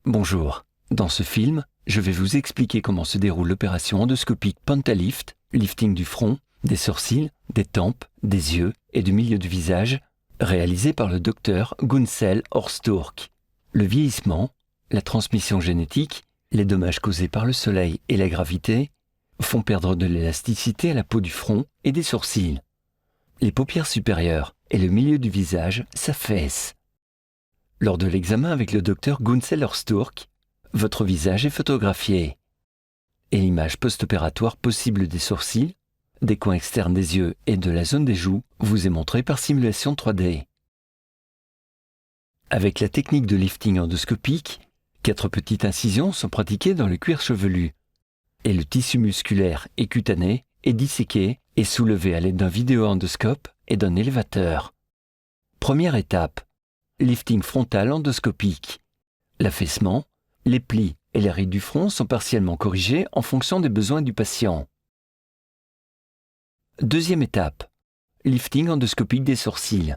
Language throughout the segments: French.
Bonjour, dans ce film, je vais vous expliquer comment se déroule l'opération endoscopique Pentalift, lifting du front, des sourcils, des tempes, des yeux et du milieu du visage, réalisée par le docteur Gunsel Orsturk. Le vieillissement, la transmission génétique, les dommages causés par le soleil et la gravité font perdre de l'élasticité à la peau du front et des sourcils. Les paupières supérieures et le milieu du visage s'affaissent. Lors de l'examen avec le docteur Gunsel Orsturk, votre visage est photographié et l'image post-opératoire possible des sourcils, des coins externes des yeux et de la zone des joues vous est montrée par simulation 3D. Avec la technique de lifting endoscopique, 4 petites incisions sont pratiquées dans le cuir chevelu et le tissu musculaire et cutané est disséqué et soulevé à l'aide d'un vidéo-endoscope et d'un élévateur. Première étape. Lifting frontal endoscopique. L'affaissement, les plis et les rides du front sont partiellement corrigés en fonction des besoins du patient. Deuxième étape. Lifting endoscopique des sourcils.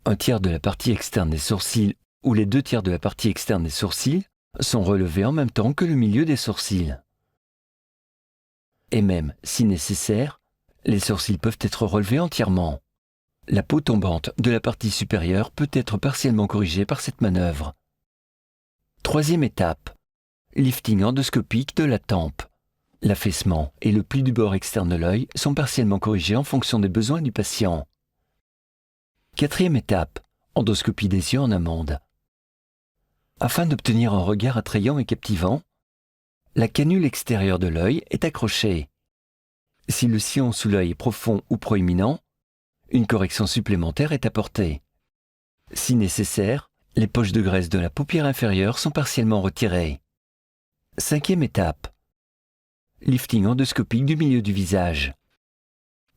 Un tiers de la partie externe des sourcils ou les 2 tiers de la partie externe des sourcils sont relevés en même temps que le milieu des sourcils. Et même, si nécessaire, les sourcils peuvent être relevés entièrement. La peau tombante de la partie supérieure peut être partiellement corrigée par cette manœuvre. Troisième étape. Lifting endoscopique de la tempe. L'affaissement et le pli du bord externe de l'œil sont partiellement corrigés en fonction des besoins du patient. Quatrième étape. Endoscopie des yeux en amande. Afin d'obtenir un regard attrayant et captivant, la canule extérieure de l'œil est accrochée. Si le sillon sous l'œil est profond ou proéminent, une correction supplémentaire est apportée. Si nécessaire, les poches de graisse de la paupière inférieure sont partiellement retirées. Cinquième étape. Lifting endoscopique du milieu du visage.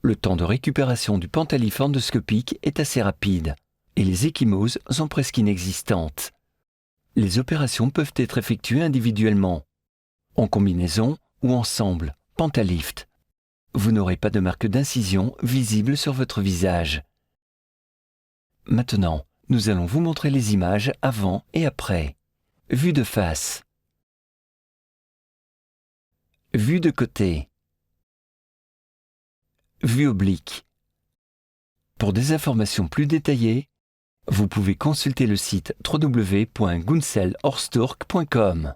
Le temps de récupération du Pentalift endoscopique est assez rapide et les ecchymoses sont presque inexistantes. Les opérations peuvent être effectuées individuellement, en combinaison ou ensemble, Pentalift. Vous n'aurez pas de marque d'incision visible sur votre visage. Maintenant, nous allons vous montrer les images avant et après. Vue de face. Vue de côté. Vue oblique. Pour des informations plus détaillées, vous pouvez consulter le site www.gunselorsturk.com.